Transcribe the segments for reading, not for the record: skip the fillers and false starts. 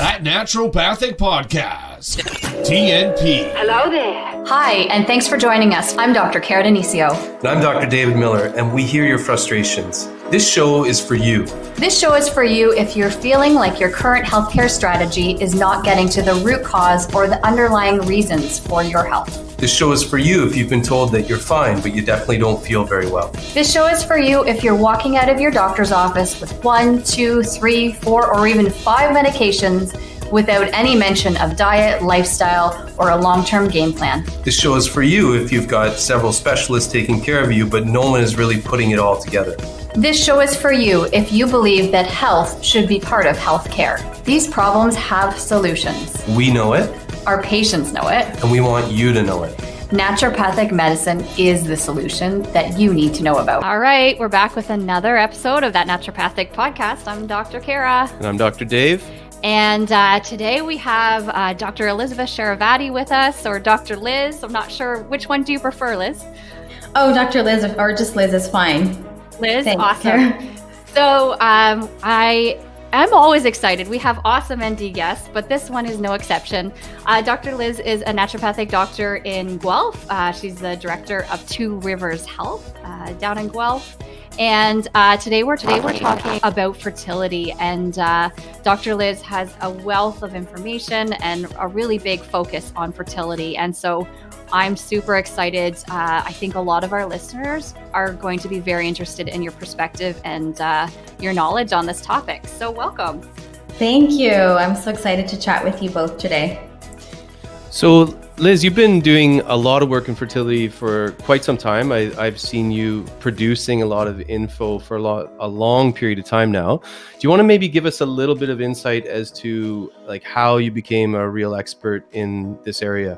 That Naturopathic Podcast. TNP. Hello there. Hi, and thanks for joining us. I'm Dr. Cara Denisio. And I'm Dr. David Miller, and we hear your frustrations. This show is for you. This show is for you if you're feeling like your current healthcare strategy is not getting to the root cause or the underlying reasons for your health. This show is for you if you've been told that you're fine, but you definitely don't feel very well. This show is for you if you're walking out of your doctor's office with 1, 2, 3, 4, or even 5 medications without any mention of diet, lifestyle, or a long-term game plan. This show is for you if you've got several specialists taking care of you, but no one is really putting it all together. This show is for you if you believe that health should be part of healthcare. These problems have solutions. We know it. Our patients know it. And we want you to know it. Naturopathic medicine is the solution that you need to know about. All right, we're back with another episode of That Naturopathic Podcast. I'm Dr. Cara. And I'm Dr. Dave. And today we have Dr. Elizabeth Sharavati with us, or Dr. Liz. I'm not sure. Which one do you prefer, Liz? Oh, Dr. Liz, or just Liz is fine. Liz, Thanks, awesome. Cara. So I'm always excited. We have awesome ND guests, but this one is no exception. Dr. Liz is a naturopathic doctor in Guelph. She's the director of Two Rivers Health down in Guelph. And today we're talking about fertility. And Dr. Liz has a wealth of information and a really big focus on fertility. And so I'm super excited. I think a lot of our listeners are going to be very interested in your perspective and your knowledge on this topic. So welcome. Thank you. I'm so excited to chat with you both today. So Liz, you've been doing a lot of work in fertility for quite some time. I've seen you producing a lot of info for a long period of time now. Do you want to maybe give us a little bit of insight as to like how you became a real expert in this area?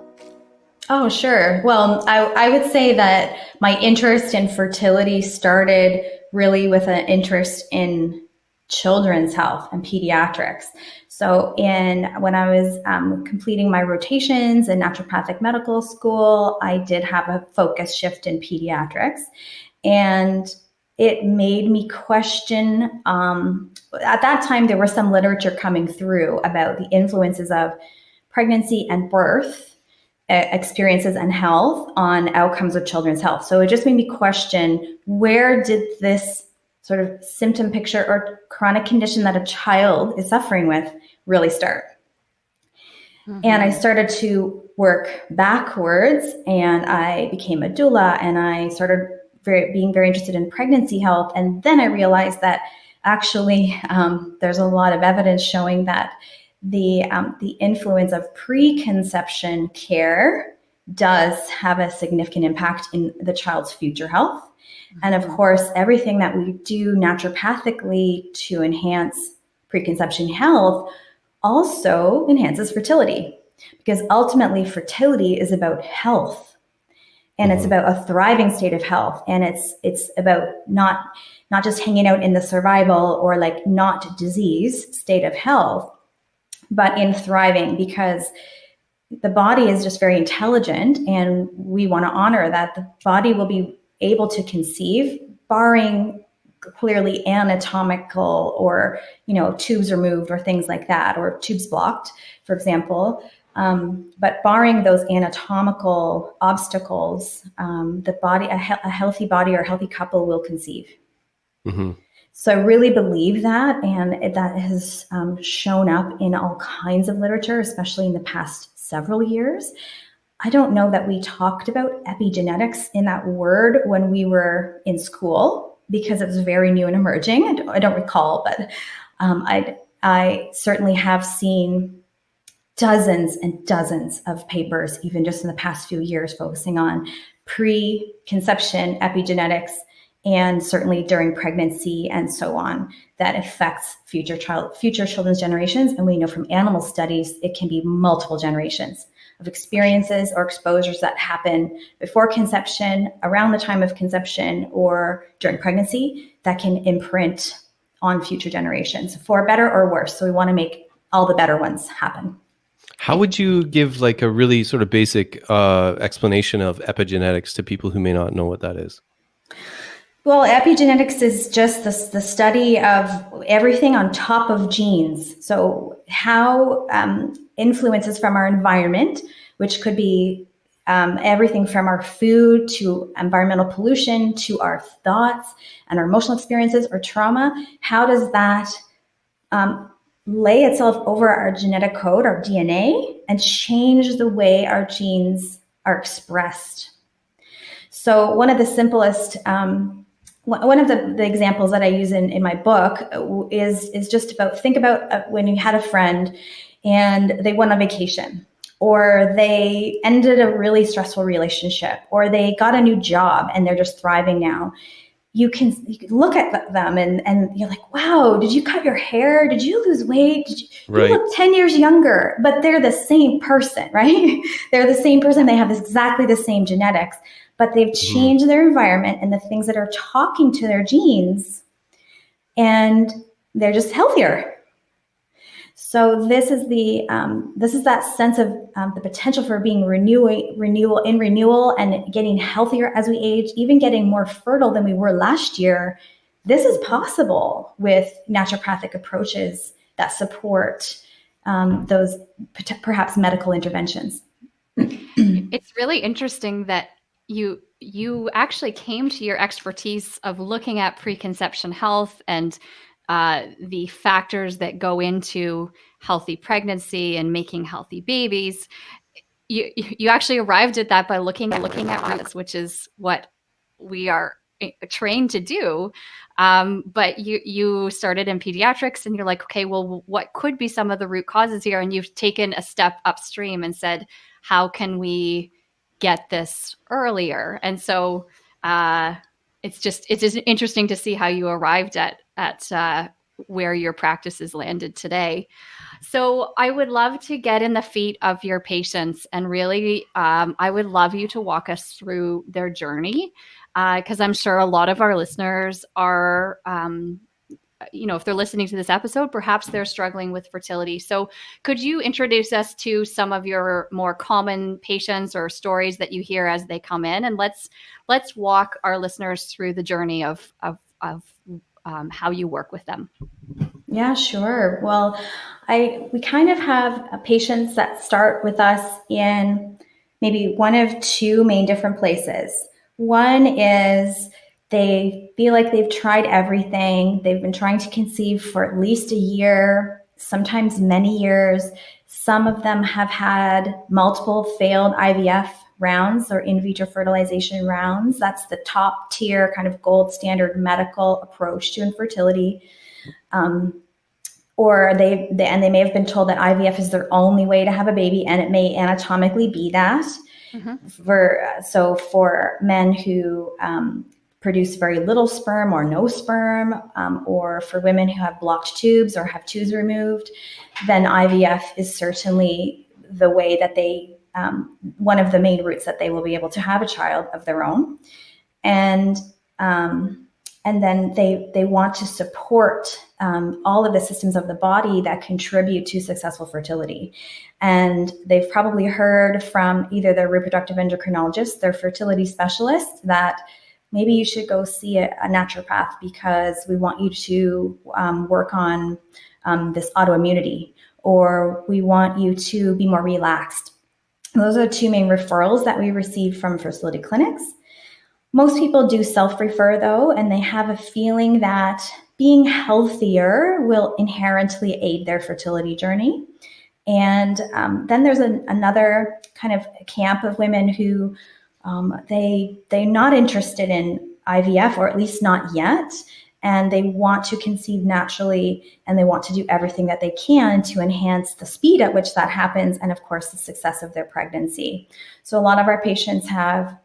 Oh, sure. Well, I would say that my interest in fertility started really with an interest in children's health and pediatrics. So when I was completing my rotations in naturopathic medical school, I did have a focus shift in pediatrics, and it made me question, at that time, there was some literature coming through about the influences of pregnancy and birth experiences and health on outcomes of children's health. So it just made me question, where did this sort of symptom picture or chronic condition that a child is suffering with really start? Mm-hmm. And I started to work backwards, and I became a doula, and I started being very interested in pregnancy health. And then I realized that actually there's a lot of evidence showing that the influence of preconception care does have a significant impact in the child's future health. Mm-hmm. And of course, everything that we do naturopathically to enhance preconception health also enhances fertility, because ultimately fertility is about health, and it's about a thriving state of health. And it's about not just hanging out in the survival or like not disease state of health, but in thriving, because the body is just very intelligent, and we want to honor that the body will be able to conceive, barring clearly anatomical or, tubes removed or things like that, or tubes blocked, for example. But barring those anatomical obstacles, the body, a healthy body or a healthy couple will conceive. Mm-hmm. So I really believe that, and that has shown up in all kinds of literature, especially in the past several years. I don't know that we talked about epigenetics in that word when we were in school, because it was very new and emerging. I don't recall, but I certainly have seen dozens and dozens of papers, even just in the past few years, focusing on preconception epigenetics, and certainly during pregnancy and so on, that affects future children's generations. And we know from animal studies, it can be multiple generations of experiences or exposures that happen before conception, around the time of conception, or during pregnancy that can imprint on future generations, for better or worse. So we want to make all the better ones happen. How would you give like a really sort of basic explanation of epigenetics to people who may not know what that is? Well, epigenetics is just the study of everything on top of genes. So how influences from our environment, which could be everything from our food to environmental pollution to our thoughts and our emotional experiences or trauma, how does that lay itself over our genetic code, our DNA, and change the way our genes are expressed? So one of the simplest one of the examples that I use in my book is just about, think about when you had a friend and they went on vacation, or they ended a really stressful relationship, or they got a new job and they're just thriving now. You can look at them and you're like, wow, did you cut your hair? Did you lose weight? You look 10 years younger, but they're the same person, right? They're the same person. They have exactly the same genetics, but they've changed their environment and the things that are talking to their genes, and they're just healthier. So this is that sense of the potential for being renewal and getting healthier as we age, even getting more fertile than we were last year. This is possible with naturopathic approaches that support those perhaps medical interventions. It's really interesting that you actually came to your expertise of looking at preconception health and the factors that go into healthy pregnancy and making healthy babies. You actually arrived at that by looking at roots, which is what we are trained to do. But you started in pediatrics, and you're like, okay, well, what could be some of the root causes here? And you've taken a step upstream and said, how can we get this earlier? And so it's just interesting to see how you arrived at where your practices landed today. So I would love to get in the feet of your patients, and really, I would love you to walk us through their journey, because I'm sure a lot of our listeners are, if they're listening to this episode, perhaps they're struggling with fertility. So could you introduce us to some of your more common patients or stories that you hear as they come in? And let's walk our listeners through the journey of how you work with them. Yeah, sure. Well, we kind of have patients that start with us in maybe one of two main different places. One is they feel like they've tried everything. They've been trying to conceive for at least a year, sometimes many years. Some of them have had multiple failed IVF rounds or in vitro fertilization rounds. That's the top tier kind of gold standard medical approach to infertility. Or they may have been told that IVF is their only way to have a baby, and it may anatomically be that. For men who produce very little sperm or no sperm, or for women who have blocked tubes or have tubes removed, then IVF is certainly the way that they, one of the main routes that they will be able to have a child of their own. And then they want to support all of the systems of the body that contribute to successful fertility. And they've probably heard from either their reproductive endocrinologist, their fertility specialist, that maybe you should go see a naturopath because we want you to work on this autoimmunity, or we want you to be more relaxed. Those are the two main referrals that we receive from fertility clinics. Most people do self-refer though, and they have a feeling that being healthier will inherently aid their fertility journey. And then there's another kind of camp of women who they're not interested in IVF, or at least not yet, and they want to conceive naturally, and they want to do everything that they can to enhance the speed at which that happens, and of course the success of their pregnancy. So a lot of our patients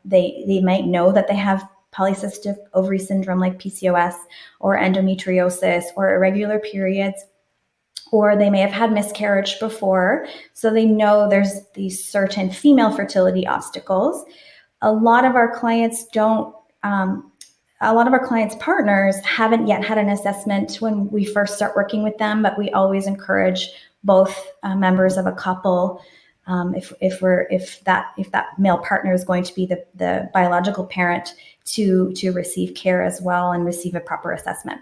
they might know that they have polycystic ovary syndrome like PCOS, or endometriosis, or irregular periods, or they may have had miscarriage before, so they know there's these certain female fertility obstacles. A lot of our clients partners haven't yet had an assessment when we first start working with them, but we always encourage both members of a couple if that male partner is going to be the biological parent to receive care as well and receive a proper assessment.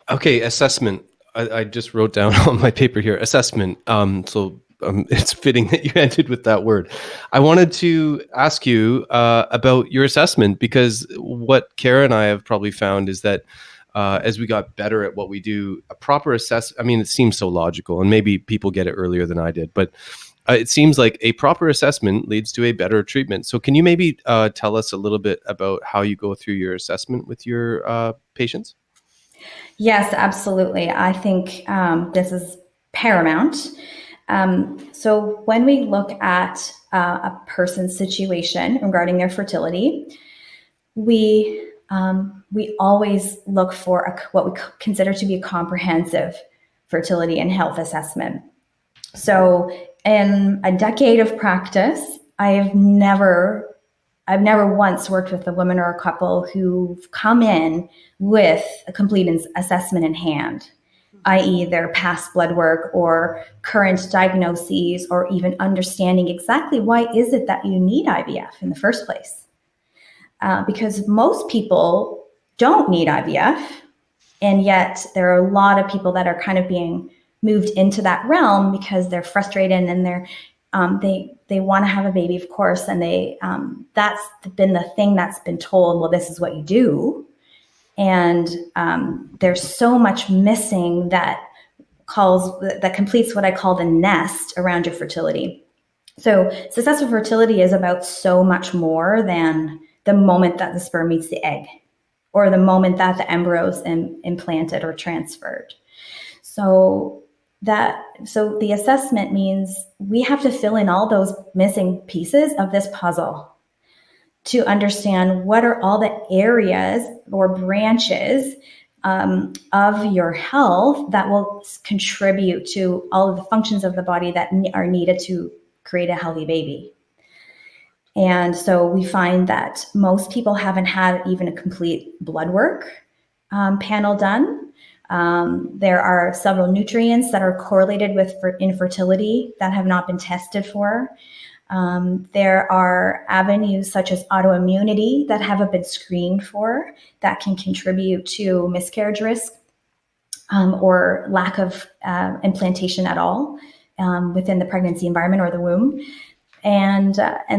Okay, assessment. I just wrote down on my paper here, assessment. It's fitting that you ended with that word. I wanted to ask you about your assessment, because what Kara and I have probably found is that as we got better at what we do, a proper I mean, it seems so logical, and maybe people get it earlier than I did, but it seems like a proper assessment leads to a better treatment. So can you maybe tell us a little bit about how you go through your assessment with your patients? Yes, absolutely. I think this is paramount. So when we look at a person's situation regarding their fertility, we always look for what we consider to be a comprehensive fertility and health assessment. So in a decade of practice, I've never once worked with a woman or a couple who've come in with a complete assessment in hand, i.e. their past blood work or current diagnoses, or even understanding exactly why is it that you need IVF in the first place. Because most people don't need IVF, and yet there are a lot of people that are kind of being moved into that realm because they're frustrated and they want to have a baby, of course, and that's been the thing that's been told, well, this is what you do. And there's so much missing that completes what I call the nest around your fertility. So successful fertility is about so much more than the moment that the sperm meets the egg, or the moment that the embryo is implanted or transferred. So the assessment means we have to fill in all those missing pieces of this puzzle to understand what are all the areas or branches of your health that will contribute to all of the functions of the body that are needed to create a healthy baby. And so we find that most people haven't had even a complete blood work panel done. There are several nutrients that are correlated with infertility that have not been tested for. There are avenues such as autoimmunity that haven't been screened for that can contribute to miscarriage risk or lack of implantation at all within the pregnancy environment or the womb. And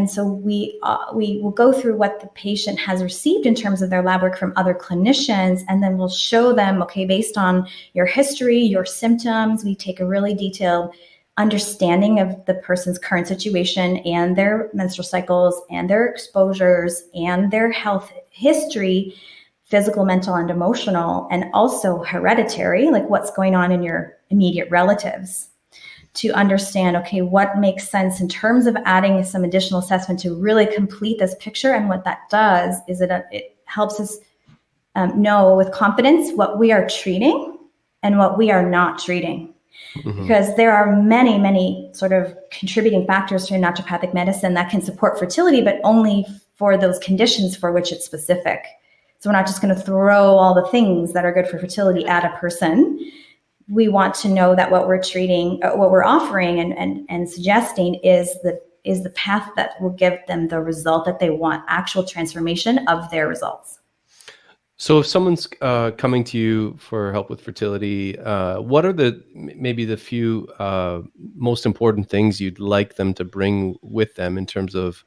so we will go through what the patient has received in terms of their lab work from other clinicians, and then we'll show them, okay, based on your history, your symptoms, we take a really detailed understanding of the person's current situation and their menstrual cycles and their exposures and their health history, physical, mental, and emotional, and also hereditary, like what's going on in your immediate relatives, to understand, okay, what makes sense in terms of adding some additional assessment to really complete this picture. And what that does is it helps us know with confidence what we are treating and what we are not treating. Mm-hmm. Because there are many, many sort of contributing factors to naturopathic medicine that can support fertility, but only for those conditions for which it's specific. So we're not just going to throw all the things that are good for fertility at a person. We want to know that what we're treating, what we're offering and suggesting is the path that will give them the result that they want, actual transformation of their results. So if someone's coming to you for help with fertility, what are maybe the few most important things you'd like them to bring with them in terms of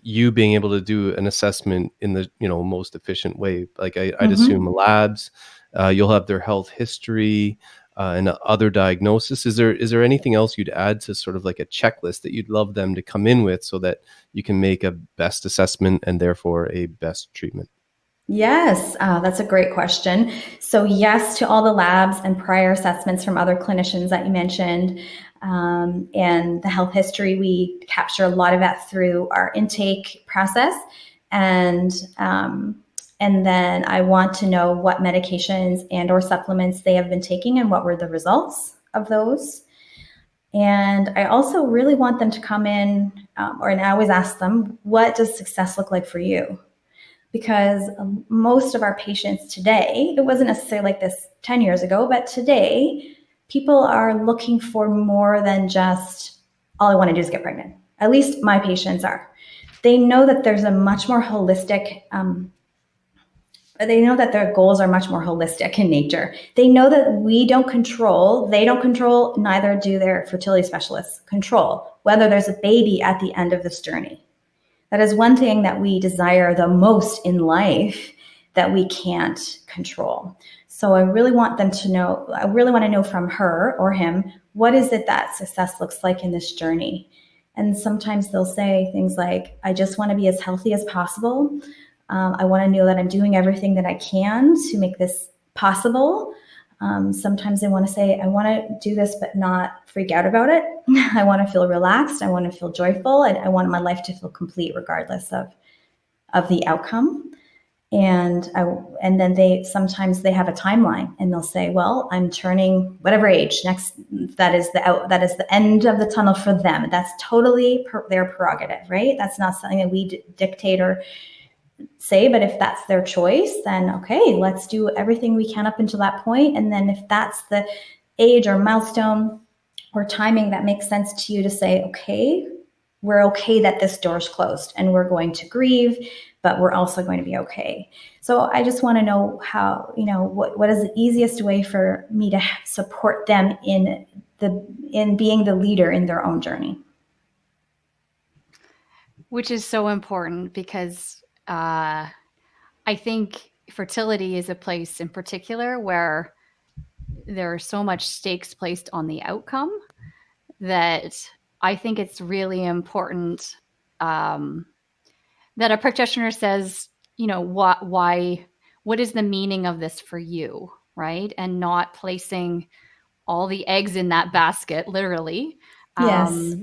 you being able to do an assessment in the most efficient way? Like I'd assume labs, you'll have their health history and other diagnosis. Is there anything else you'd add to sort of like a checklist that you'd love them to come in with so that you can make a best assessment and therefore a best treatment? Yes, that's a great question. So yes to all the labs and prior assessments from other clinicians that you mentioned. And the health history, we capture a lot of that through our intake process. And then I want to know what medications and or supplements they have been taking and what were the results of those. And I also really want them to come in, and I always ask them, what does success look like for you? Because most of our patients today, it wasn't necessarily like this 10 years ago, but today, people are looking for more than just, all I want to do is get pregnant. At least my patients are. They know that there's a much more holistic, they know that their goals are much more holistic in nature. They know that they don't control, neither do their fertility specialists control whether there's a baby at the end of this journey. That is one thing that we desire the most in life that we can't control. So I really want them to know, I really want to know from her or him, what is it that success looks like in this journey? And sometimes they'll say things like, I just want to be as healthy as possible. I want to know that I'm doing everything that I can to make this possible. Sometimes they want to say, I want to do this, but not freak out about it. I want to feel relaxed. I want to feel joyful. And I want my life to feel complete regardless of the outcome. And then they have a timeline, and they'll say, well, I'm turning whatever age next. That is the end of the tunnel for them. That's totally their prerogative, right? That's not something that we dictate or say, but if that's their choice, then okay, let's do everything we can up until that point. And then if that's the age or milestone or timing that makes sense to you to say, okay, we're okay that this door's closed and we're going to grieve, but we're also going to be okay. So I just want to know how, what is the easiest way for me to support them in being the leader in their own journey. Which is so important because I think fertility is a place in particular where there are so much stakes placed on the outcome that I think it's really important that a practitioner says, what is the meaning of this for you, right? And not placing all the eggs in that basket, literally. Yes.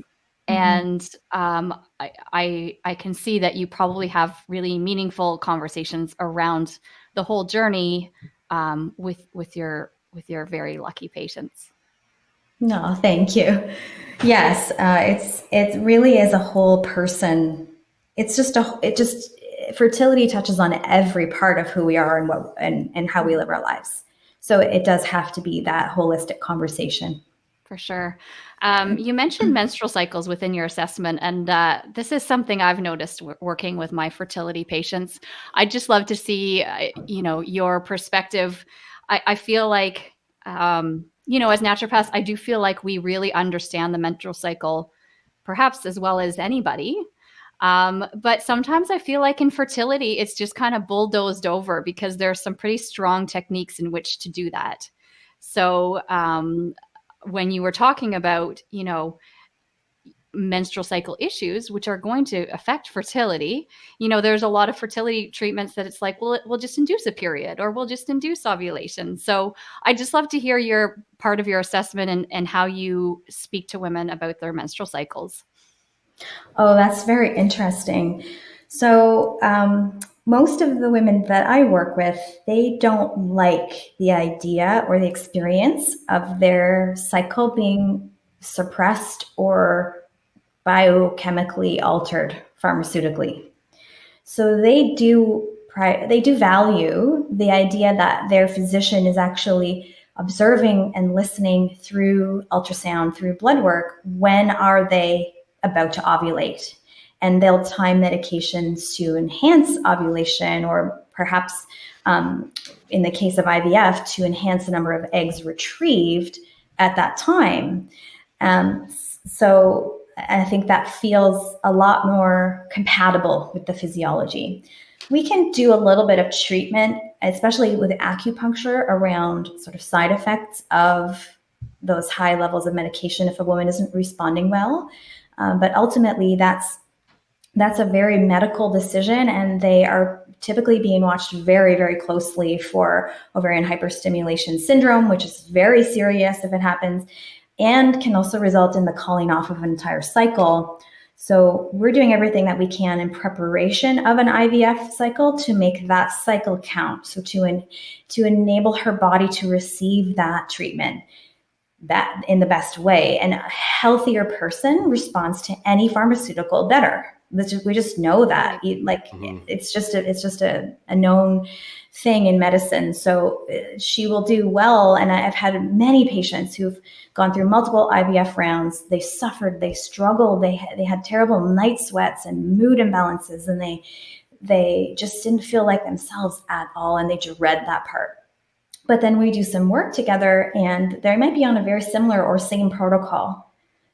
And I can see that you probably have really meaningful conversations around the whole journey with your very lucky patients. No, thank you. Yes, it really is a whole person. Fertility touches on every part of who we are and how we live our lives. So it does have to be that holistic conversation. For sure. You mentioned menstrual cycles within your assessment, and this is something I've noticed working with my fertility patients. I'd just love to see, your perspective. I feel like, as naturopaths, I do feel like we really understand the menstrual cycle, perhaps as well as anybody. But sometimes I feel like in fertility, it's just kind of bulldozed over because there are some pretty strong techniques in which to do that. So, when you were talking about, menstrual cycle issues, which are going to affect fertility, there's a lot of fertility treatments that it's like, well, we'll just induce a period or we'll just induce ovulation. So I'd just love to hear your part of your assessment and how you speak to women about their menstrual cycles. Oh, that's very interesting. So, most of the women that I work with, they don't like the idea or the experience of their cycle being suppressed or biochemically altered pharmaceutically. So they do value the idea that their physician is actually observing and listening through ultrasound, through blood work, when are they about to ovulate. And they'll time medications to enhance ovulation, or perhaps in the case of IVF, to enhance the number of eggs retrieved at that time. So I think that feels a lot more compatible with the physiology. We can do a little bit of treatment, especially with acupuncture, around sort of side effects of those high levels of medication if a woman isn't responding well. But ultimately, that's a very medical decision, and they are typically being watched very, very closely for ovarian hyperstimulation syndrome, which is very serious if it happens, and can also result in the calling off of an entire cycle. So we're doing everything that we can in preparation of an IVF cycle to make that cycle count. So to enable her body to receive that treatment that in the best way. And a healthier person responds to any pharmaceutical better. We just know that. It's just a known thing in medicine. So she will do well. And I've had many patients who've gone through multiple IVF rounds. They suffered, they struggled, they had terrible night sweats and mood imbalances, and they just didn't feel like themselves at all, and they dread that part. But then we do some work together, and they might be on a very similar or same protocol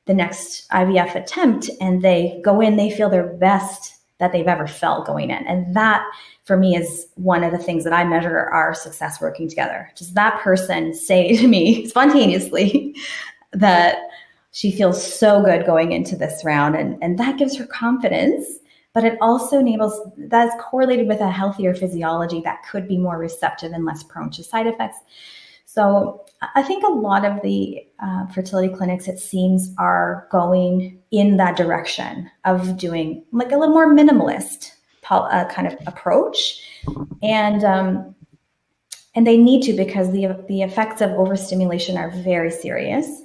the next IVF attempt, and they go in, they feel their best that they've ever felt going in. And that, for me, is one of the things that I measure our success working together. Does that person say to me spontaneously that she feels so good going into this round? And that gives her confidence, but it also enables, that's correlated with a healthier physiology that could be more receptive and less prone to side effects. So I think a lot of the fertility clinics, it seems, are going in that direction of doing like a little more minimalist kind of approach. And they need to, because the effects of overstimulation are very serious.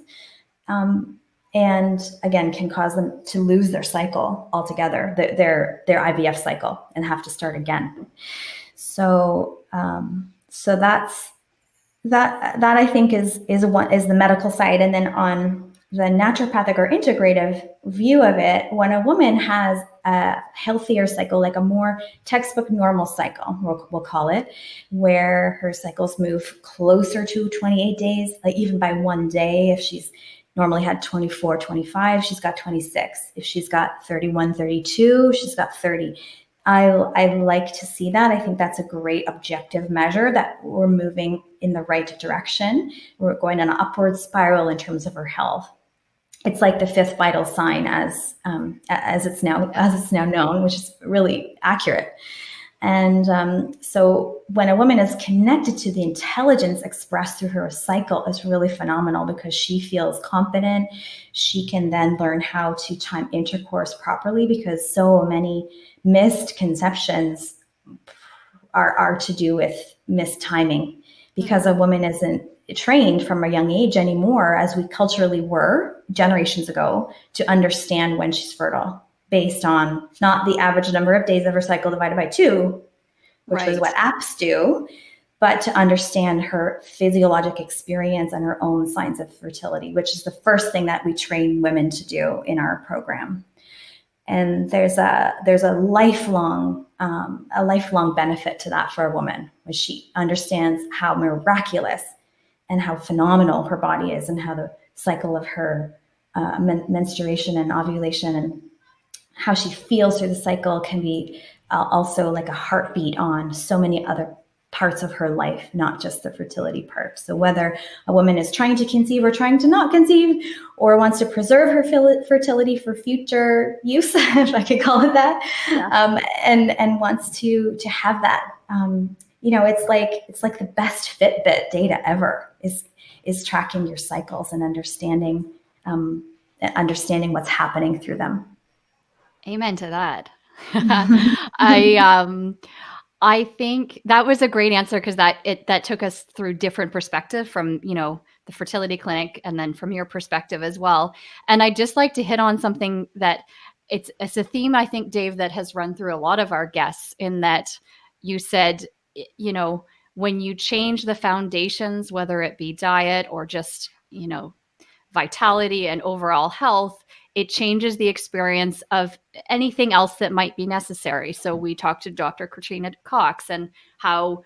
And again, can cause them to lose their cycle altogether, their IVF cycle, and have to start again. So that I think is the medical side. And then on the naturopathic or integrative view of it, when a woman has a healthier cycle, like a more textbook normal cycle, we'll call it, where her cycles move closer to 28 days, like even by one day. If she's normally had 24, 25, she's got 26. If she's got 31, 32, she's got 30. I like to see that. I think that's a great objective measure that we're moving in the right direction. We're going on an upward spiral in terms of her health. It's like the fifth vital sign, as it's now known, which is really accurate. And so when a woman is connected to the intelligence expressed through her cycle, is really phenomenal, because she feels confident. She can then learn how to time intercourse properly, because so many missed conceptions are to do with mistiming, because a woman isn't trained from a young age anymore, as we culturally were generations ago, to understand when she's fertile, based on not the average number of days of her cycle divided by 2, which was what apps do, but to understand her physiologic experience and her own signs of fertility, which is the first thing that we train women to do in our program. And there's a lifelong benefit to that for a woman, when she understands how miraculous and how phenomenal her body is, and how the cycle of her menstruation and ovulation and how she feels through the cycle can be also like a heartbeat on so many other parts of her life, not just the fertility part. So whether a woman is trying to conceive or trying to not conceive, or wants to preserve her fertility for future use, if I could call it that, and wants to have that, it's like the best Fitbit data ever is tracking your cycles and understanding what's happening through them. Amen to that. I think that was a great answer, because that took us through different perspective from, the fertility clinic, and then from your perspective as well. And I'd just like to hit on something that it's a theme, I think, Dave, that has run through a lot of our guests, in that you said, when you change the foundations, whether it be diet or just, vitality and overall health, it changes the experience of anything else that might be necessary. So we talked to Dr. Katrina Cox, and how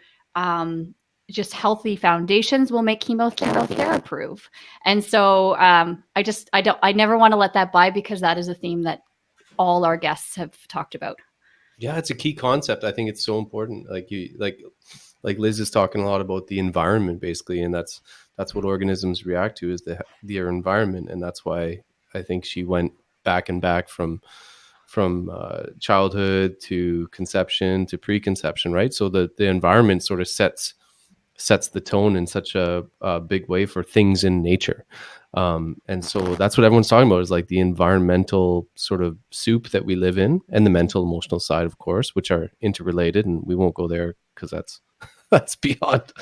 just healthy foundations will make chemotherapy approved. And so I never want to let that by, because that is a theme that all our guests have talked about. Yeah, it's a key concept. I think it's so important. Like Liz is talking a lot about the environment, basically, and that's what organisms react to, is their environment. And that's why I think she went back and back from childhood to conception to preconception, right? So the environment sort of sets the tone in such a big way for things in nature. And so that's what everyone's talking about, is like the environmental sort of soup that we live in, and the mental, emotional side, of course, which are interrelated. And we won't go there, because that's beyond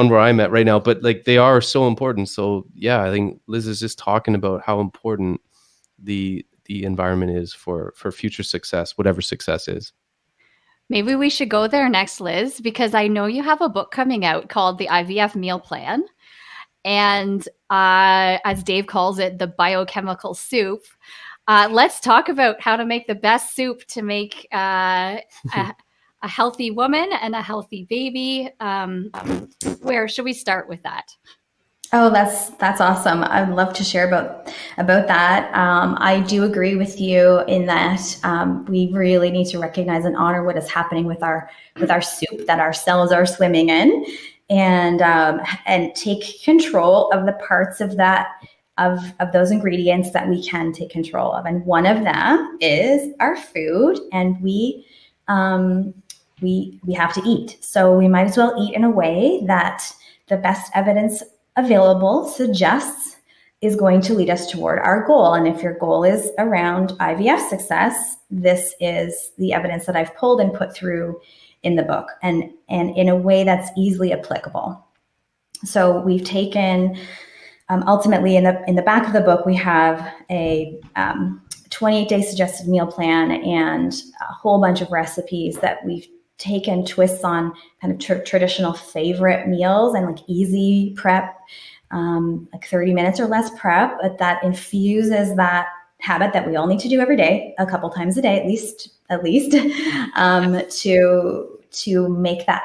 where I'm at right now, but like they are so important. So yeah, I think Liz is just talking about how important the the environment is for future success, whatever success is. Maybe we should go there next, Liz, because I know you have a book coming out called The IVF Meal Plan. And as Dave calls it, the biochemical soup. Let's talk about how to make the best soup to make a healthy woman and a healthy baby. Where should we start with that? Oh, that's awesome. I'd love to share about that. I do agree with you in that we really need to recognize and honor what is happening with our soup that our cells are swimming in, and take control of the parts of that of those ingredients that we can take control of. And one of them is our food, and we have to eat. So we might as well eat in a way that the best evidence available suggests is going to lead us toward our goal. And if your goal is around IVF success, this is the evidence that I've pulled and put through in the book, and in a way that's easily applicable. So we've taken, ultimately in the back of the book, we have a 28-day suggested meal plan and a whole bunch of recipes that we've taken twists on kind of traditional favorite meals and like easy prep, like 30 minutes or less prep, but that infuses that habit that we all need to do every day, a couple times a day, at least, to make that,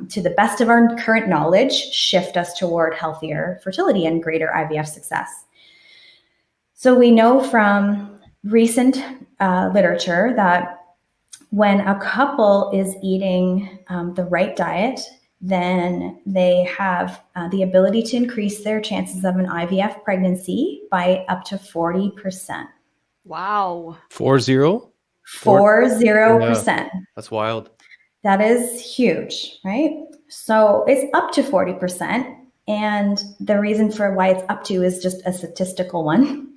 to the best of our current knowledge, shift us toward healthier fertility and greater IVF success. So we know from recent literature that when a couple is eating the right diet, then they have the ability to increase their chances of an IVF pregnancy by up to 40%. Wow. 40%? 40%. Yeah, that's wild. That is huge, right? So it's up to 40%. And the reason for why it's up to is just a statistical one.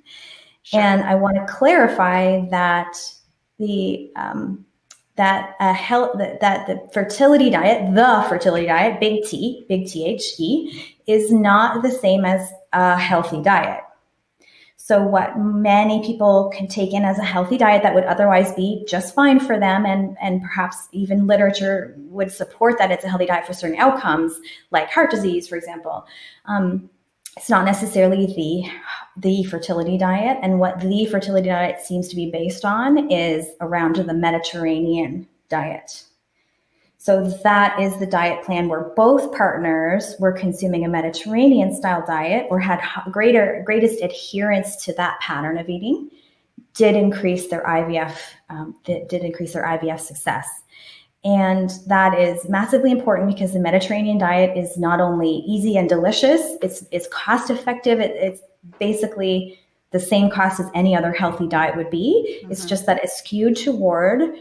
Sure. And I want to clarify that the fertility diet, big T, big THE, is not the same as a healthy diet. So what many people can take in as a healthy diet that would otherwise be just fine for them, and perhaps even literature would support that it's a healthy diet for certain outcomes, like heart disease, for example. It's not necessarily the fertility diet. And what the fertility diet seems to be based on is around the Mediterranean diet. So that is the diet plan where both partners were consuming a Mediterranean style diet or had greatest adherence to that pattern of eating, did increase their IVF success. And that is massively important because the Mediterranean diet is not only easy and delicious, it's cost effective. It's basically the same cost as any other healthy diet would be. Mm-hmm. It's just that it's skewed toward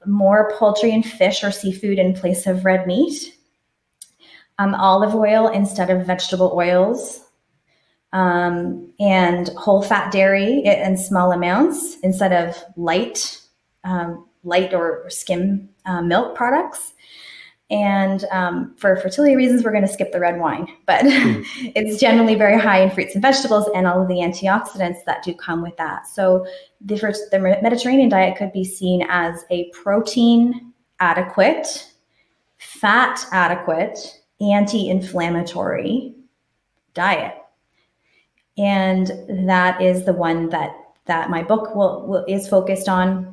more poultry and fish or seafood in place of red meat, olive oil instead of vegetable oils, and whole fat dairy in small amounts instead of light or skim milk products. And for fertility reasons, we're going to skip the red wine, but it's generally very high in fruits and vegetables and all of the antioxidants that do come with that. So the Mediterranean diet could be seen as a protein adequate, fat adequate, anti-inflammatory diet. And that is the one that my book is focused on.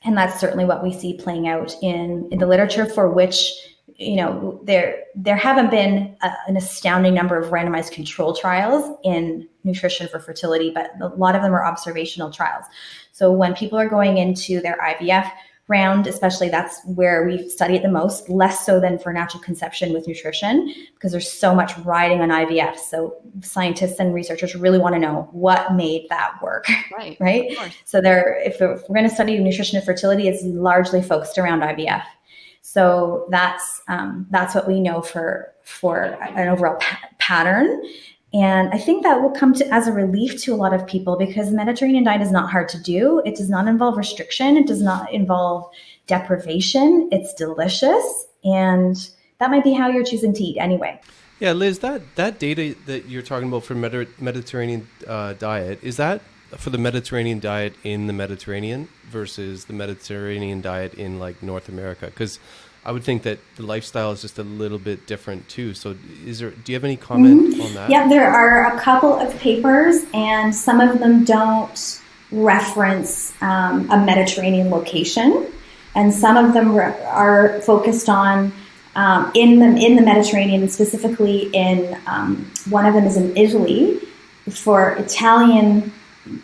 And that's certainly what we see playing out in the literature, for which, there haven't been an astounding number of randomized control trials in nutrition for fertility, but a lot of them are observational trials. So when people are going into their IVF round, especially, that's where we study it the most, less so than for natural conception with nutrition, because there's so much riding on IVF. So scientists and researchers really want to know what made that work, right? So if we're going to study nutrition and fertility, it's largely focused around IVF. So that's what we know for an overall pattern. And I think that will come as a relief to a lot of people, because the Mediterranean diet is not hard to do. It does not involve restriction. It does not involve deprivation. It's delicious. And that might be how you're choosing to eat anyway. Yeah, Liz, that data that you're talking about for Mediterranean diet, is that for the Mediterranean diet in the Mediterranean versus the Mediterranean diet in like North America? Because I would think that the lifestyle is just a little bit different too. So do you have any comment on that? Yeah, there are a couple of papers, and some of them don't reference a Mediterranean location, and some of them are focused on in the Mediterranean, specifically in one of them is in Italy, for Italian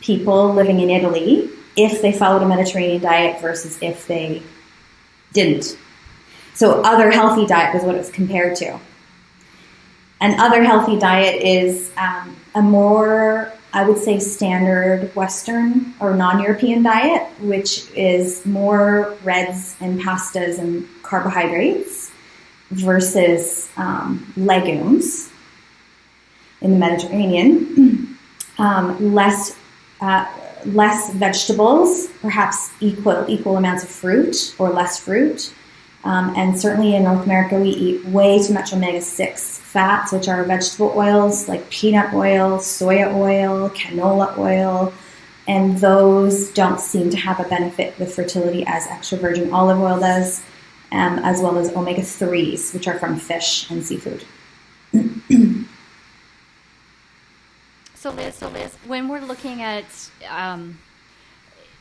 people living in Italy, if they followed a Mediterranean diet versus if they didn't. So other healthy diet was what it was compared to. An other healthy diet is a more, I would say, standard Western or non-European diet, which is more reds and pastas and carbohydrates versus legumes in the Mediterranean. Less vegetables, perhaps equal amounts of fruit or less fruit. And certainly in North America, we eat way too much omega-6 fats, which are vegetable oils like peanut oil, soya oil, canola oil, and those don't seem to have a benefit with fertility as extra virgin olive oil does, as well as omega-3s, which are from fish and seafood. So Liz, when we're looking at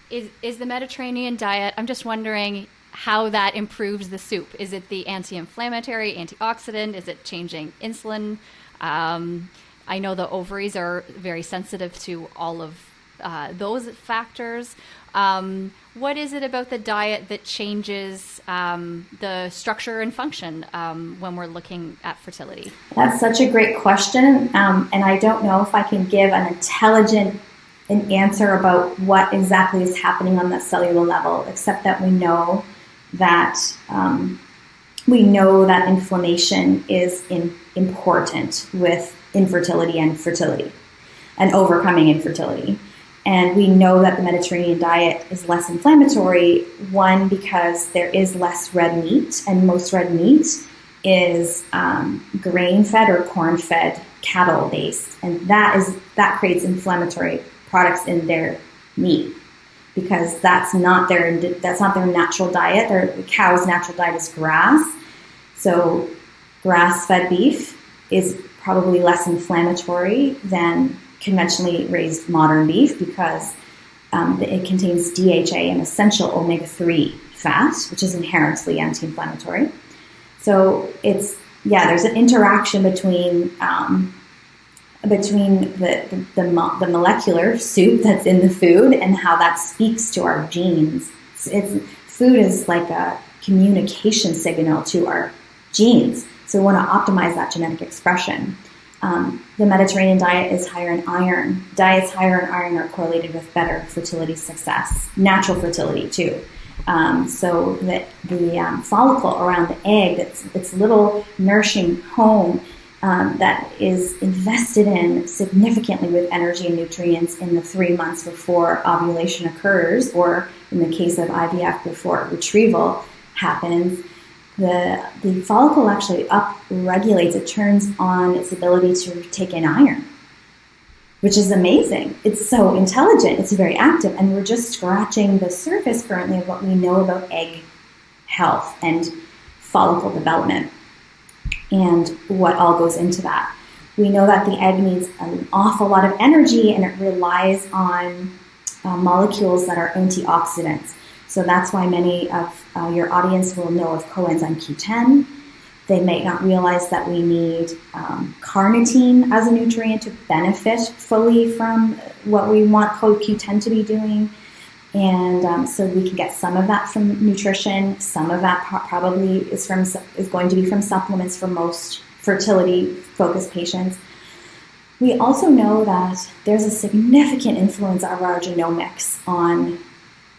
is the Mediterranean diet, I'm just wondering how that improves the soup. Is it the anti-inflammatory, antioxidant? Is it changing insulin? I know the ovaries are very sensitive to all of those factors. What is it about the diet that changes the structure and function when we're looking at fertility? That's such a great question, and I don't know if I can give an intelligent answer about what exactly is happening on the cellular level, except that we know that inflammation is important with infertility and fertility and overcoming infertility. And we know that the Mediterranean diet is less inflammatory, one, because there is less red meat, and most red meat is grain-fed or corn-fed cattle-based, and that creates inflammatory products in their meat because that's not their natural diet. The cow's natural diet is grass, so grass-fed beef is probably less inflammatory than conventionally raised modern beef because it contains DHA, an essential omega-3 fat, which is inherently anti-inflammatory. So there's an interaction between the molecular soup that's in the food and how that speaks to our genes. Food is like a communication signal to our genes, so we want to optimize that genetic expression. The Mediterranean diet is higher in iron. Diets higher in iron are correlated with better fertility success, natural fertility too. So that the follicle around the egg, it's little nourishing home that is invested in significantly with energy and nutrients in the 3 months before ovulation occurs, or in the case of IVF, before retrieval happens. The follicle actually upregulates, it turns on its ability to take in iron, which is amazing. It's so intelligent, it's very active, and we're just scratching the surface currently of what we know about egg health and follicle development and what all goes into that. We know that the egg needs an awful lot of energy and it relies on molecules that are antioxidants. So that's why many of your audience will know of coenzyme Q10. They may not realize that we need carnitine as a nutrient to benefit fully from what we want CoQ10 to be doing. And so we can get some of that from nutrition. Some of that probably is going to be from supplements for most fertility-focused patients. We also know that there's a significant influence of our genomics on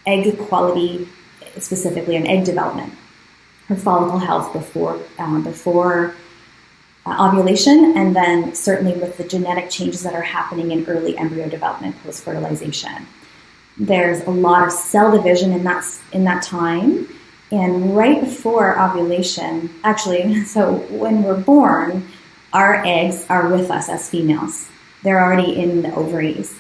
egg quality, specifically on egg development, or follicle health before ovulation, and then certainly with the genetic changes that are happening in early embryo development post-fertilization. There's a lot of cell division in that time, and right before ovulation, actually, so when we're born, our eggs are with us as females. They're already in the ovaries.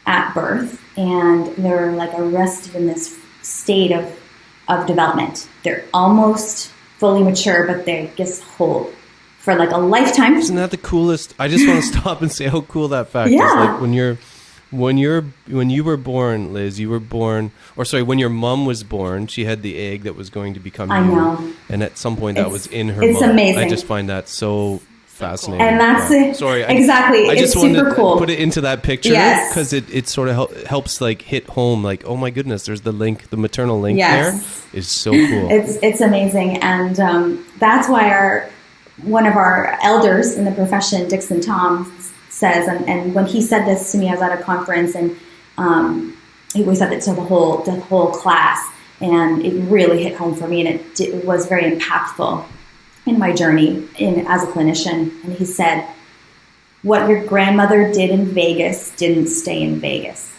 at birth, and they're like arrested in this state of development. They're almost fully mature, but they just hold for like a lifetime. Isn't that the coolest? I just want to stop and say how cool that fact is. Like when you were born, Liz, you were born, or sorry, when your mom was born, she had the egg that was going to become you. I know. And at some point that was in her mom. It's amazing. I just find that so fascinating. And that's it. Sorry. Exactly. I just it's wanted super to cool. put it into that picture because it sort of helps like hit home, like, oh my goodness, there's the link, the maternal link there is so cool. It's amazing. And that's why one of our elders in the profession, Dixon Tom, says, and when he said this to me, I was at a conference, and he always said it to the whole class, and it really hit home for me, and it was very impactful in my journey as a clinician. And he said, what your grandmother did in Vegas didn't stay in Vegas.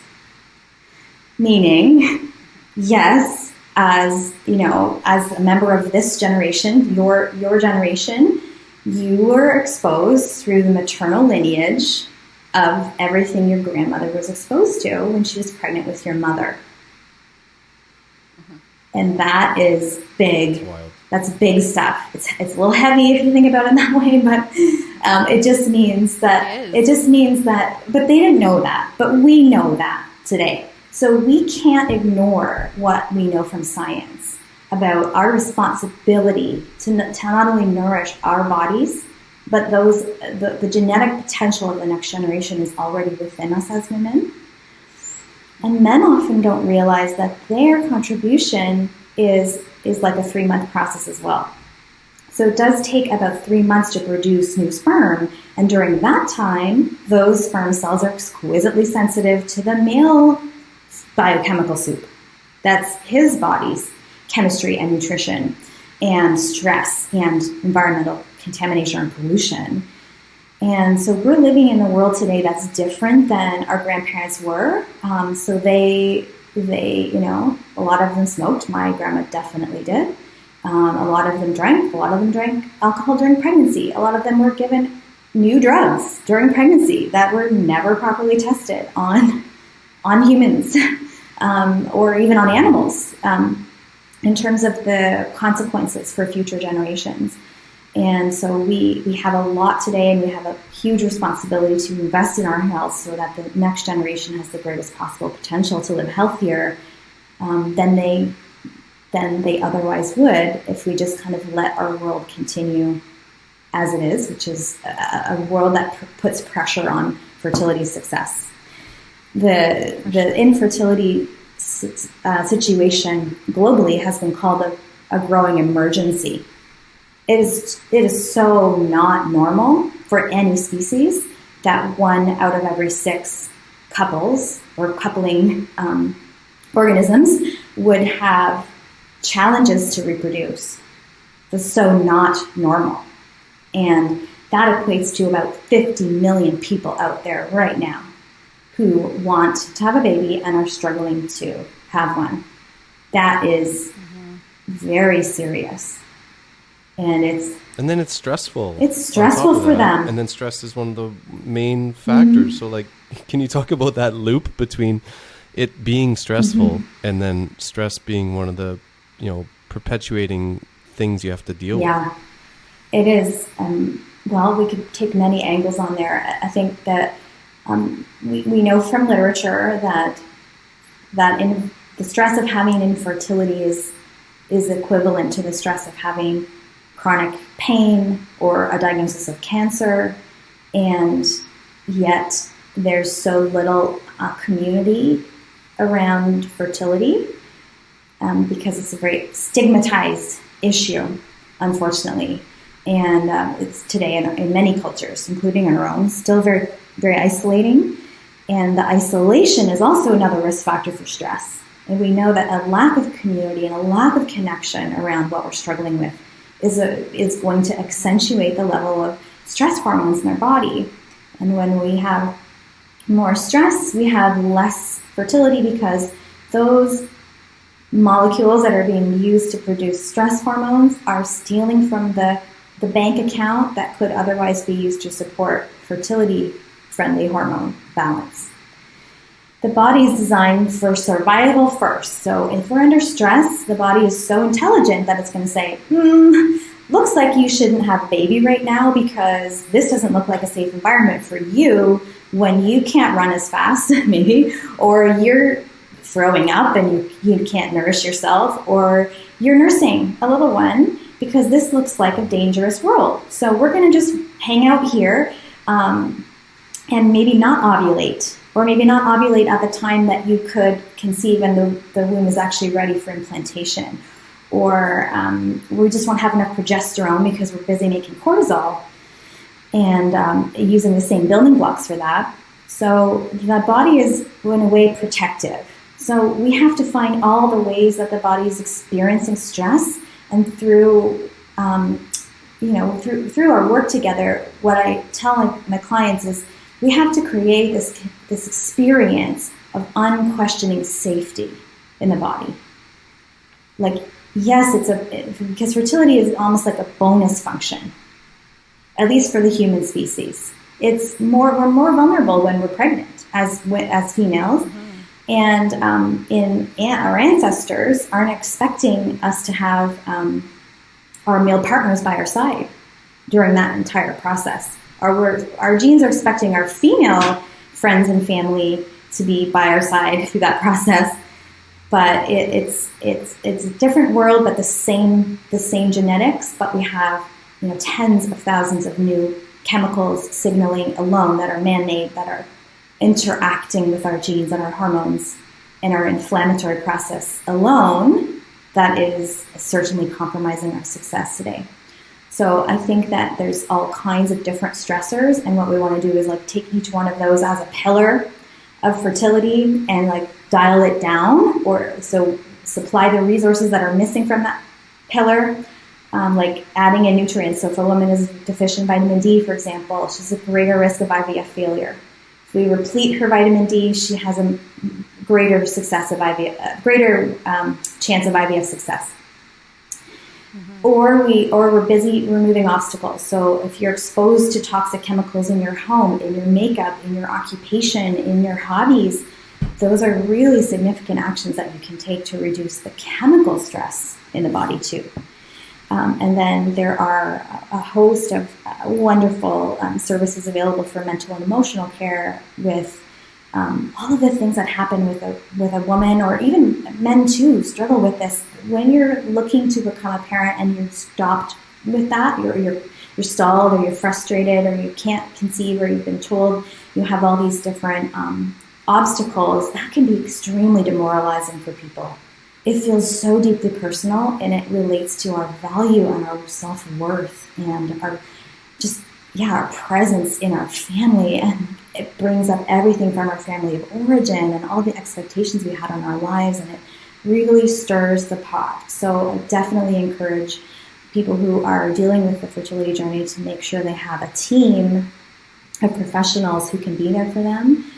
Meaning, yes, as a member of this generation, your generation, you were exposed through the maternal lineage of everything your grandmother was exposed to when she was pregnant with your mother. Mm-hmm. And that is big. That's big stuff. It's a little heavy if you think about it that way, but it just means that, but they didn't know that, but we know that today. So we can't ignore what we know from science about our responsibility to not only nourish our bodies, but the genetic potential of the next generation is already within us as women. And men often don't realize that their contribution is like a 3-month process as well. So it does take about 3 months to produce new sperm, and during that time, those sperm cells are exquisitely sensitive to the male biochemical soup. That's his body's chemistry and nutrition and stress and environmental contamination and pollution. And so we're living in a world today that's different than our grandparents were. So they, a lot of them smoked. My grandma definitely did. A lot of them drank. A lot of them drank alcohol during pregnancy. A lot of them were given new drugs during pregnancy that were never properly tested on humans or even on animals in terms of the consequences for future generations. And so we have a lot today, and we have a huge responsibility to invest in our health so that the next generation has the greatest possible potential to live healthier than they otherwise would if we just kind of let our world continue as it is, which is a world that puts pressure on fertility success. The infertility situation globally has been called a growing emergency. It is so not normal for any species that 1 out of every 6 couples or coupling organisms would have challenges to reproduce. That's so not normal. And that equates to about 50 million people out there right now who want to have a baby and are struggling to have one. That is very serious. And then it's stressful. It's stressful for them. And then stress is one of the main factors. So like, can you talk about that loop between it being stressful and then stress being one of the, perpetuating things you have to deal with? Yeah, it is. Well, we could take many angles on there. I think that we know from literature that in the stress of having infertility is equivalent to the stress of having chronic pain or a diagnosis of cancer, and yet there's so little community around fertility because it's a very stigmatized issue, unfortunately. And it's today in many cultures, including in our own, still very, very isolating. And the isolation is also another risk factor for stress. And we know that a lack of community and a lack of connection around what we're struggling with is going to accentuate the level of stress hormones in our body. And when we have more stress, we have less fertility because those molecules that are being used to produce stress hormones are stealing from the bank account that could otherwise be used to support fertility-friendly hormone balance. the body is designed for survival first. So if we're under stress, the body is so intelligent that it's going to say, looks like you shouldn't have a baby right now because this doesn't look like a safe environment for you when you can't run as fast, maybe, or you're throwing up and you can't nourish yourself, or you're nursing a little one because this looks like a dangerous world. So we're going to just hang out here and maybe not ovulate, or maybe not ovulate at the time that you could conceive and the womb is actually ready for implantation. Or we just won't have enough progesterone because we're busy making cortisol and using the same building blocks for that. So the body is, in a way, protective. So we have to find all the ways that the body is experiencing stress, and through through our work together, what I tell my clients is we have to create this experience of unquestioning safety in the body. Like, yes, because fertility is almost like a bonus function, at least for the human species. We're more vulnerable when we're pregnant as females. Mm-hmm. And our ancestors aren't expecting us to have our male partners by our side during that entire process. Our genes are expecting our female friends and family to be by our side through that process. But it's a different world, but the same genetics. But we have tens of thousands of new chemicals signaling alone that are man-made, that are interacting with our genes and our hormones and our inflammatory process alone, that is certainly compromising our success today. So I think that there's all kinds of different stressors, and what we want to do is take each one of those as a pillar of fertility and dial it down, or so supply the resources that are missing from that pillar, like adding in nutrients. So if a woman is deficient vitamin D, for example, she's at greater risk of IVF failure. If we replete her vitamin D, she has a greater chance of IVF success. Mm-hmm. Or we're busy removing obstacles. So if you're exposed to toxic chemicals in your home, in your makeup, in your occupation, in your hobbies, those are really significant actions that you can take to reduce the chemical stress in the body too. And then there are a host of wonderful services available for mental and emotional care with all of the things that happen with a woman, or even men too struggle with this. When you're looking to become a parent and you're stopped with that, you're stalled, or you're frustrated, or you can't conceive, or you've been told you have all these different obstacles, that can be extremely demoralizing for people. It feels so deeply personal, and it relates to our value and our self-worth and our presence in our family. And it brings up everything from our family of origin and all the expectations we had on our lives, and it really stirs the pot. So I definitely encourage people who are dealing with the fertility journey to make sure they have a team of professionals who can be there for them,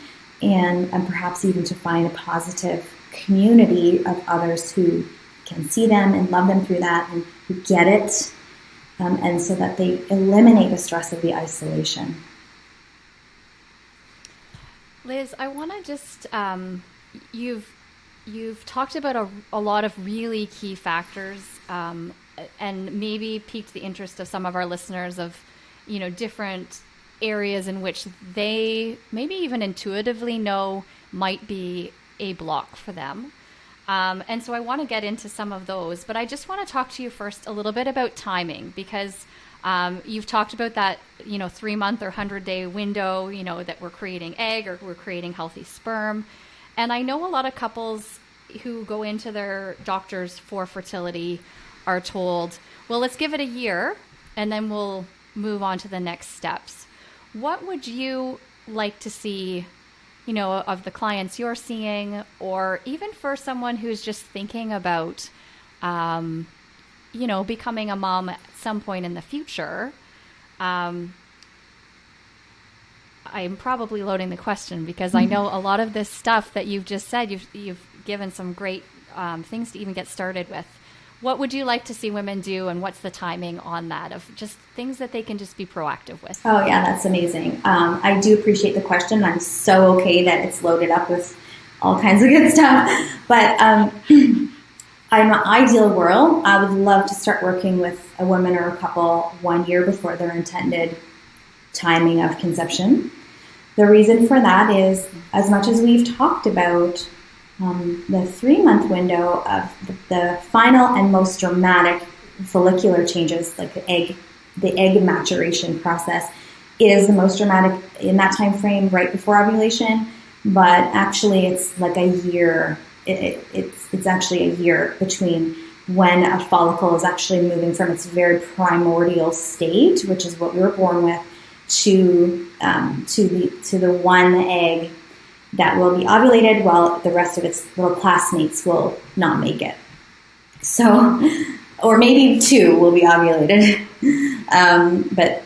and perhaps even to find a positive community of others who can see them and love them through that, and who get it, and so that they eliminate the stress of the isolation. Liz, I want to just you've talked about a lot of really key factors, and maybe piqued the interest of some of our listeners of different areas in which they maybe even intuitively know might be a block for them. And so I want to get into some of those, but I just want to talk to you first a little bit about timing, because you've talked about that, 3-month or 100-day window, that we're creating egg or we're creating healthy sperm. And I know a lot of couples who go into their doctors for fertility are told, well, let's give it a year and then we'll move on to the next steps. What would you like to see, of the clients you're seeing, or even for someone who's just thinking about, becoming a mom at some point in the future? I'm probably loading the question because I know a lot of this stuff that you've just said, you've given some great things to even get started with. What would you like to see women do, and what's the timing on that, of just things that they can just be proactive with? Oh yeah, that's amazing. I do appreciate the question. I'm so okay that it's loaded up with all kinds of good stuff. But in an ideal world, I would love to start working with a woman or a couple 1 year before their intended timing of conception. The reason for that is, as much as we've talked about the 3-month window of the final and most dramatic follicular changes, like the egg maturation process, is the most dramatic in that time frame right before ovulation. But actually, it's like a year. It's actually a year between when a follicle is actually moving from its very primordial state, which is what we were born with, to the one egg that will be ovulated, while the rest of its little classmates will not make it. So, or maybe 2 will be ovulated, but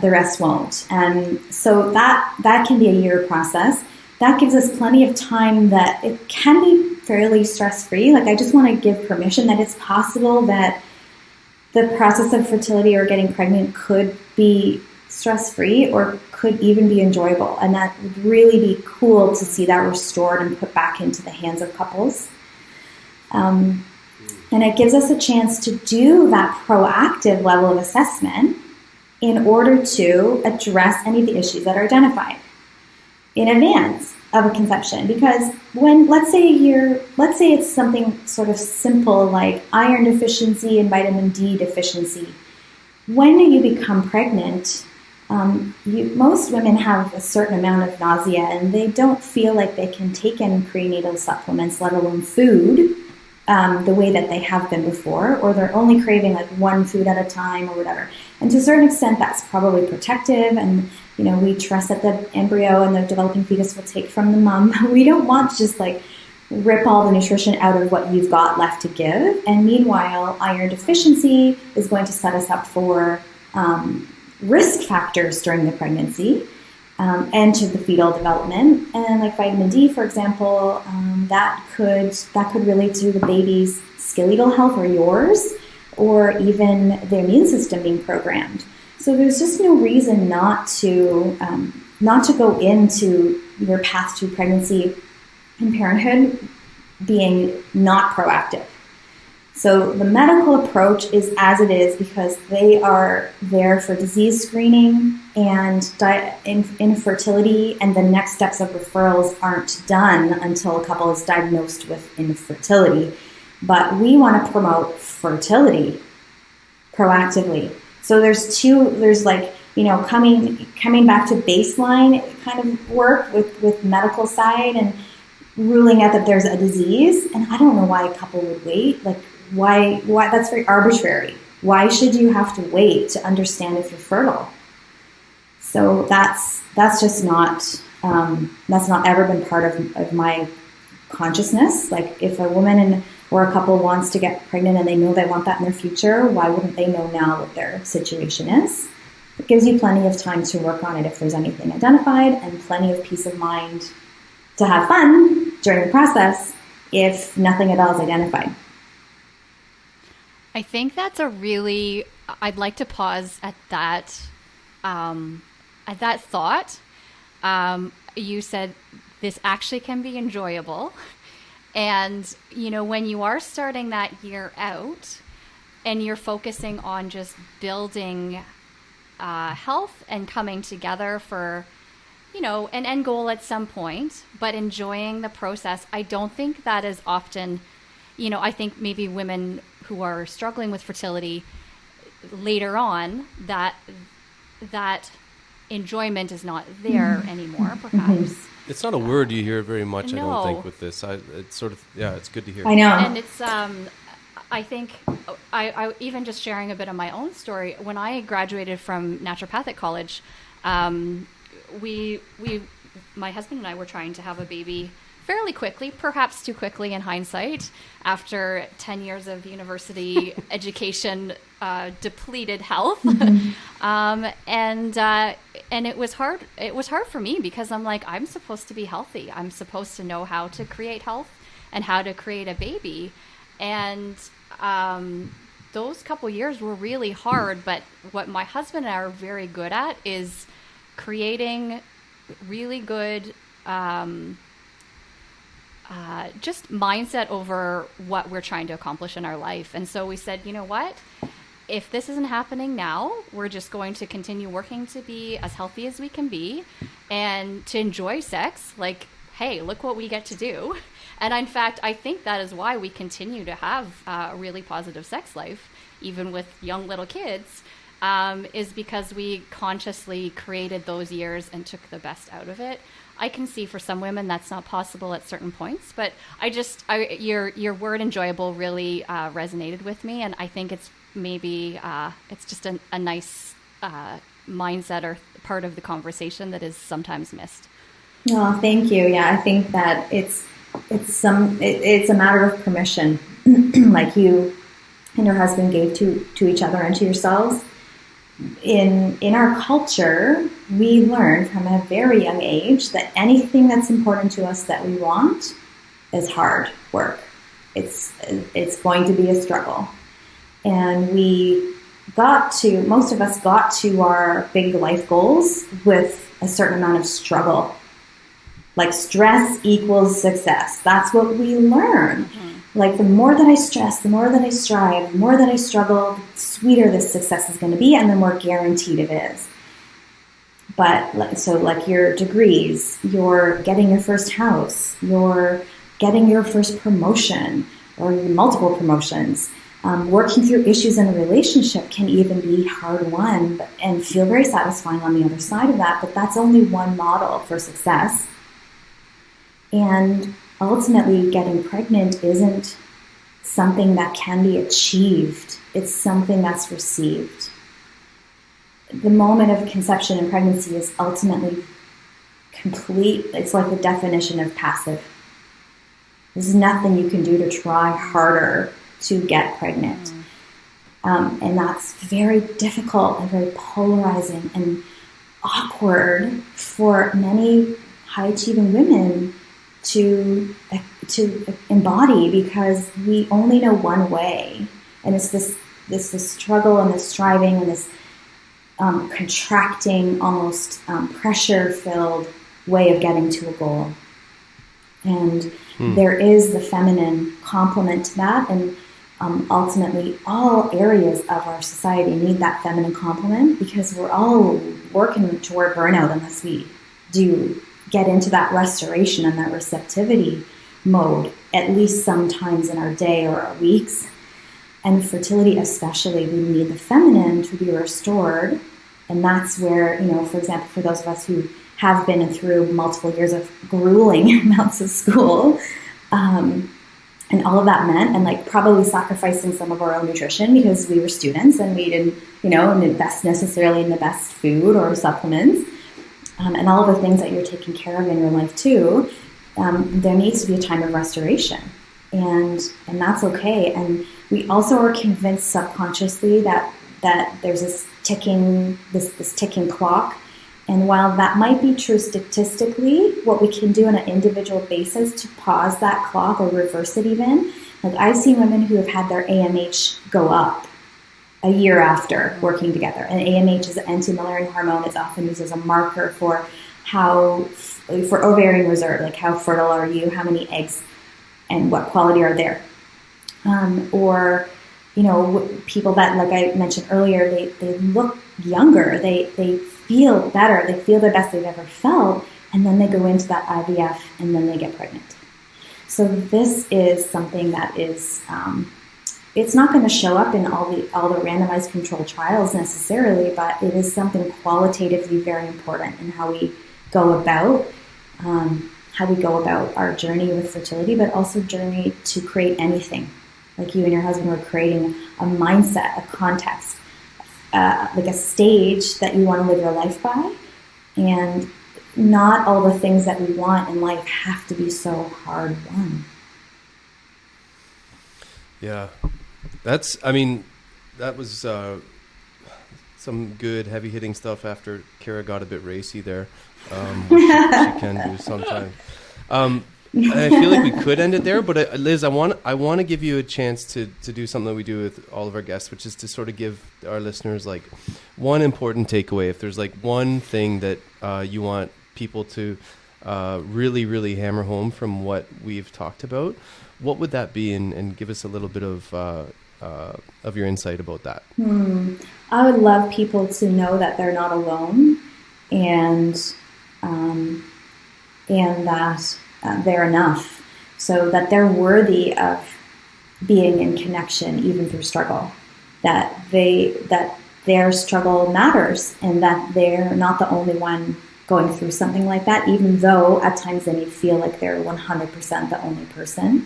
the rest won't. And so that can be a year process. That gives us plenty of time that it can be fairly stress-free. Like, I just want to give permission that it's possible that the process of fertility or getting pregnant could be stress-free or could even be enjoyable. And that would really be cool to see that restored and put back into the hands of couples. And it gives us a chance to do that proactive level of assessment in order to address any of the issues that are identified in advance of a conception. Because when, let's say it's something sort of simple like iron deficiency and vitamin D deficiency. When you become pregnant, most women have a certain amount of nausea and they don't feel like they can take in prenatal supplements, let alone food, the way that they have been before, or they're only craving like one food at a time or whatever. And to a certain extent, that's probably protective, and we trust that the embryo and the developing fetus will take from the mom. We don't want to just like rip all the nutrition out of what you've got left to give. And meanwhile, iron deficiency is going to set us up for risk factors during the pregnancy and to the fetal development. And like vitamin D, for example, that could relate to the baby's skeletal health or yours, or even the immune system being programmed. So there's just no reason not to go into your path to pregnancy and parenthood being not proactive. So the medical approach is as it is because they are there for disease screening and infertility, and the next steps of referrals aren't done until a couple is diagnosed with infertility. But we want to promote fertility proactively. So there's like, coming back to baseline kind of work with medical side and ruling out that there's a disease. And I don't know why a couple would wait. Like, why that's very arbitrary. Why should you have to wait to understand if you're fertile? So that's just not that's not ever been part of my consciousness. Like, if a woman or a couple wants to get pregnant and they know they want that in their future, why wouldn't they know now what their situation is? It gives you plenty of time to work on it if there's anything identified, and plenty of peace of mind to have fun during the process if nothing at all is identified. I think that's I'd like to pause at that thought. You said this actually can be enjoyable. And, when you are starting that year out and you're focusing on just building health and coming together for, an end goal at some point, but enjoying the process, I don't think that is often, I think maybe women who are struggling with fertility later on, that enjoyment is not there anymore, perhaps. It's not a word you hear very much, I don't think, with this. It's good to hear. I know. And it's, I think, I even just sharing a bit of my own story. When I graduated from naturopathic college, my husband and I were trying to have a baby fairly quickly, perhaps too quickly in hindsight, after 10 years of university education, depleted health. And it was hard. It was hard for me because I'm like, I'm supposed to be healthy. I'm supposed to know how to create health and how to create a baby. And those couple years were really hard. But what my husband and I are very good at is creating really good just mindset over what we're trying to accomplish in our life. And so we said, you know what? If this isn't happening now, we're just going to continue working to be as healthy as we can be and to enjoy sex. Like, hey, look what we get to do. And in fact, I think that is why we continue to have a really positive sex life, even with young little kids, is because we consciously created those years and took the best out of it. I can see for some women that's not possible at certain points, but your word enjoyable really resonated with me, and I think it's maybe it's just a nice mindset or part of the conversation that is sometimes missed. Oh, thank you. Yeah, I think that it's a matter of permission, like you and your husband gave to each other and to yourselves. In our culture, we learn from a very young age that anything that's important to us that we want is hard work. It's going to be a struggle. And most of us got to our big life goals with a certain amount of struggle. Like stress equals success. That's what we learn. Mm-hmm. Like the more that I stress, the more that I strive, the more that I struggle, the sweeter this success is going to be and the more guaranteed it is. But so like your degrees, you're getting your first house, you're getting your first promotion or multiple promotions, working through issues in a relationship can even be hard won and feel very satisfying on the other side of that. But that's only one model for success. And ultimately, getting pregnant isn't something that can be achieved. It's something that's received. The moment of conception and pregnancy is ultimately complete. It's like the definition of passive. There's nothing you can do to try harder to get pregnant. And that's very difficult and very polarizing and awkward for many high-achieving women to embody, because we only know one way, and it's this struggle and this striving and this contracting, almost pressure-filled way of getting to a goal. And there is the feminine complement to that, and ultimately all areas of our society need that feminine complement, because we're all working toward burnout unless we do get into that restoration and that receptivity mode, at least sometimes in our day or our weeks. And fertility especially, we need the feminine to be restored. And that's where, for example, for those of us who have been through multiple years of grueling amounts of school, and all of that meant, and like probably sacrificing some of our own nutrition because we were students and we didn't, invest necessarily in the best food or supplements. And all of the things that you're taking care of in your life too, there needs to be a time of restoration, and that's okay. And we also are convinced subconsciously that there's this ticking clock. And while that might be true statistically, what we can do on an individual basis to pause that clock or reverse it even, like I've seen women who have had their AMH go up a year after working together. And AMH is an anti-Mullerian hormone. It's often used as a marker for ovarian reserve, like how fertile are you, how many eggs, and what quality are there. Or people that, like I mentioned earlier, they look younger, they feel better, they feel the best they've ever felt, and then they go into that IVF and then they get pregnant. So this is something that is it's not going to show up in all the randomized controlled trials necessarily, but it is something qualitatively very important in how we go about our journey with fertility, but also journey to create anything. Like you and your husband were creating a mindset, a context, like a stage that you want to live your life by. And not all the things that we want in life have to be so hard won. Yeah. That was some good heavy hitting stuff after Kara got a bit racy there, which she can do sometimes. I feel like we could end it there, but Liz, I want to give you a chance to do something that we do with all of our guests, which is to sort of give our listeners like one important takeaway. If there's like one thing that you want people to really hammer home from what we've talked about, what would that be? And give us a little bit of your insight about that. I would love people to know that they're not alone, and that they're enough, so that they're worthy of being in connection even through struggle, that their struggle matters, and that they're not the only one going through something like that, even though at times they may feel like they're 100% the only person.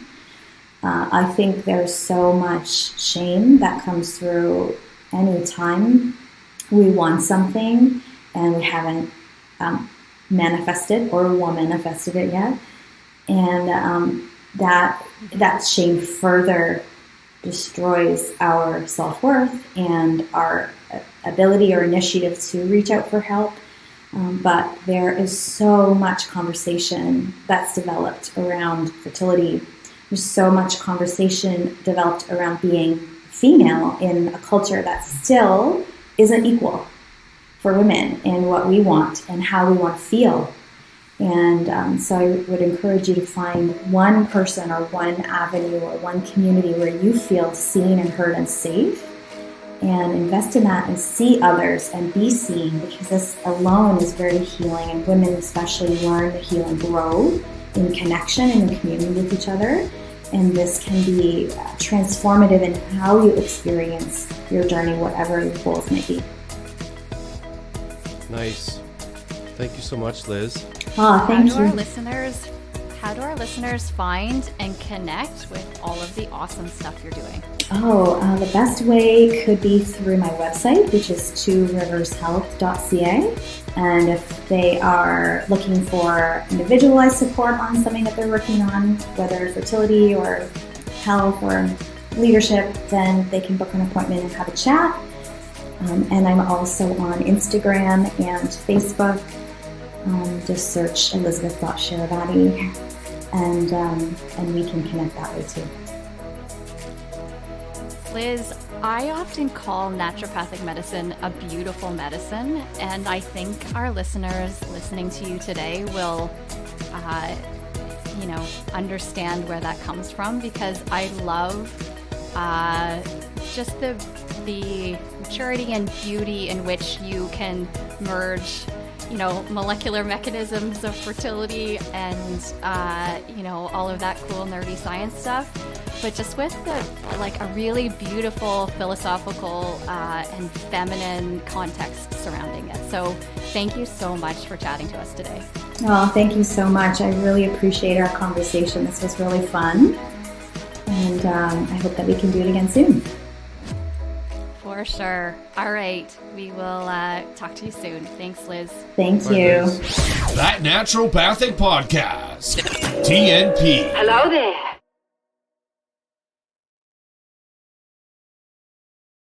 I think there's so much shame that comes through any time we want something and we haven't manifested or manifested it yet. And that shame further destroys our self-worth and our ability or initiative to reach out for help. But there is so much conversation that's developed around fertility. There's so much conversation developed around being female in a culture that still isn't equal for women in what we want and how we want to feel. And so I would encourage you to find one person or one avenue or one community where you feel seen and heard and safe, and invest in that and see others and be seen, because this alone is very healing, and women especially learn to heal and grow in connection and in community with each other. And this can be transformative in how you experience your journey, whatever your goals may be. Nice. Thank you so much, Liz. Oh, thank you. How do our listeners find and connect with all of the awesome stuff you're doing? The best way could be through my website, which is tworivershealth.ca. And if they are looking for individualized support on something that they're working on, whether fertility or health or leadership, then they can book an appointment and have a chat. And I'm also on Instagram and Facebook. Just search Elizabeth.Sharabati, and we can connect that way too. Liz, I often call naturopathic medicine a beautiful medicine, and I think our listeners listening to you today will, understand where that comes from, because I love just the maturity and beauty in which you can merge, molecular mechanisms of fertility and, all of that cool nerdy science stuff, but just with a really beautiful philosophical and feminine context surrounding it. So thank you so much for chatting to us today. Oh, thank you so much. I really appreciate our conversation. This was really fun. And I hope that we can do it again soon. For sure. All right. We will talk to you soon. Thanks, Liz. Thank Bye, you. Liz. That Naturopathic Podcast. TNP. Hello there.